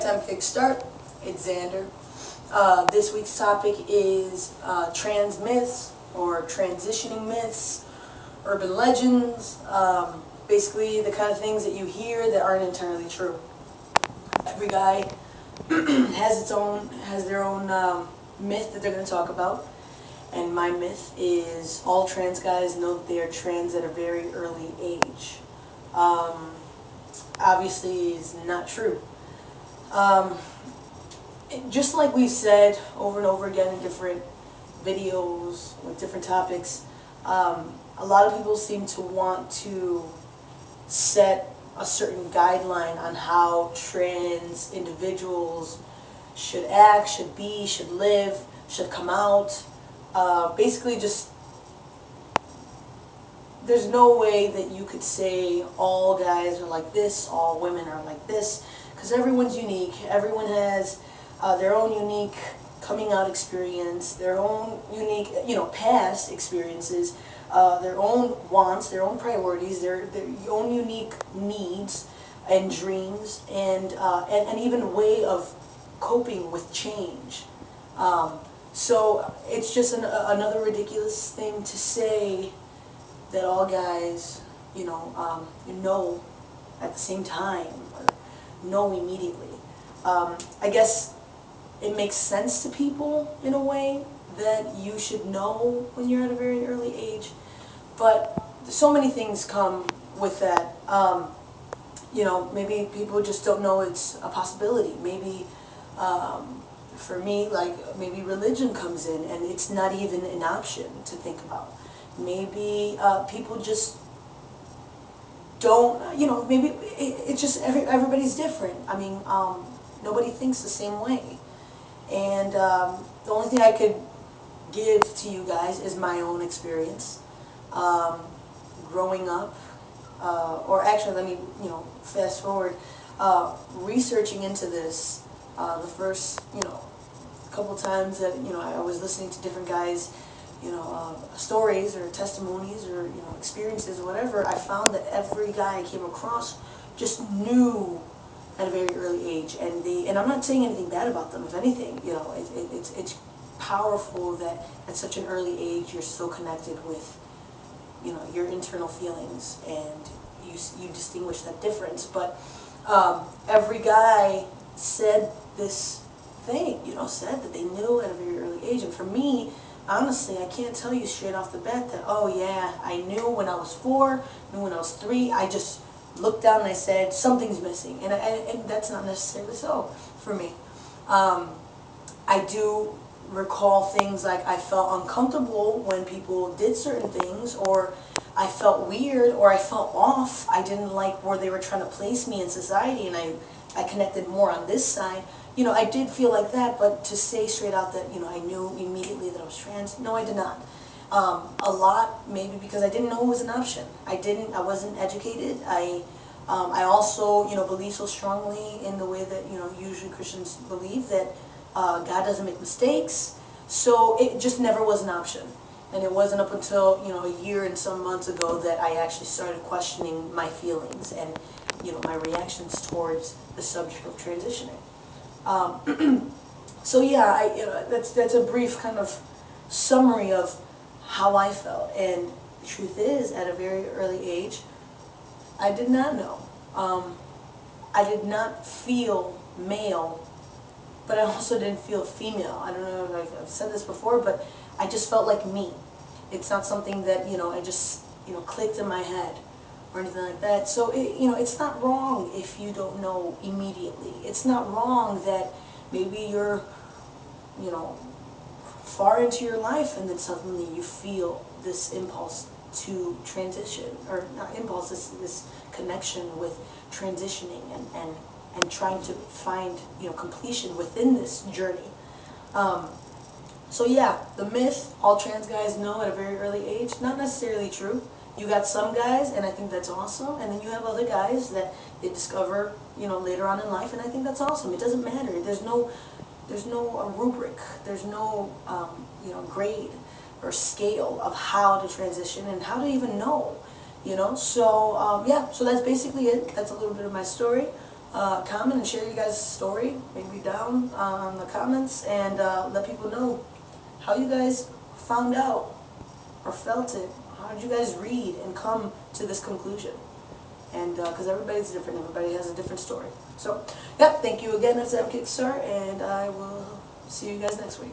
FTMKickstart. It's Xander. This week's topic is trans myths or transitioning myths, urban legends, basically the kind of things that you hear that aren't entirely true. Every guy has their own myth that they're going to talk about, and my myth is all trans guys know that they are trans at a very early age. Obviously, it's not true. Just like we've said over and over again in different videos with different topics, a lot of people seem to want to set a certain guideline on how trans individuals should act, should be, should live, should come out. Basically just, there's no way that you could say all guys are like this, all women are like this, because everyone's unique. Everyone has their own unique coming out experience, their own unique, past experiences, their own wants, their own priorities, their own unique needs and dreams, and even way of coping with change. So it's just another ridiculous thing to say that all guys, know at the same time or know immediately. I guess it makes sense to people in a way that you should know when you're at a very early age, but so many things come with that. Maybe people just don't know it's a possibility. Maybe for me, maybe religion comes in and it's not even an option to think about. Maybe people just don't, maybe it's just everybody's different. I mean, nobody thinks the same way. And the only thing I could give to you guys is my own experience. Growing up, or actually let me, fast forward, researching into this, the first, couple times that, I was listening to different guys, stories or testimonies or, experiences or whatever, I found that every guy I came across just knew at a very early age, and I'm not saying anything bad about them. If anything, it's powerful that at such an early age you're so connected with, your internal feelings, and you distinguish that difference. But every guy said this thing, said that they knew at a very early age. And for me, honestly, I can't tell you straight off the bat that, oh yeah, I knew when I was 4, knew when I was 3. I just looked down and I said, something's missing. And that's not necessarily so for me. I do recall things like I felt uncomfortable when people did certain things, or I felt weird, or I felt off. I didn't like where they were trying to place me in society, and I connected more on this side. I did feel like that, but to say straight out that, I knew immediately that I was trans, no, I did not. A lot, maybe because I didn't know it was an option. I wasn't educated. I also, believe so strongly in the way that, usually Christians believe that God doesn't make mistakes. So it just never was an option. And it wasn't up until, a year and some months ago that I actually started questioning my feelings and, my reactions towards the subject of transitioning. So yeah, that's a brief kind of summary of how I felt. And the truth is, at a very early age, I did not know. I did not feel male, but I also didn't feel female. I don't know if I've said this before, but I just felt like me. It's not something that, I just, clicked in my head or anything like that. So, it's not wrong if you don't know immediately. It's not wrong that maybe you're, far into your life and then suddenly you feel this impulse to transition, or not impulse, this connection with transitioning and trying to find, completion within this journey. So yeah, the myth, all trans guys know at a very early age, not necessarily true. You got some guys, and I think that's awesome, and then you have other guys that they discover, later on in life, and I think that's awesome. It doesn't matter. There's no rubric. There's no, grade or scale of how to transition and how to even know, So yeah, so that's basically it. That's a little bit of my story. comment and share your guys' story, maybe down on the comments, and let people know how you guys found out or felt it. How did you guys read and come to this conclusion? And because everybody's different, everybody has a different story. So, yeah, thank you again, FTMKickstart, and I will see you guys next week.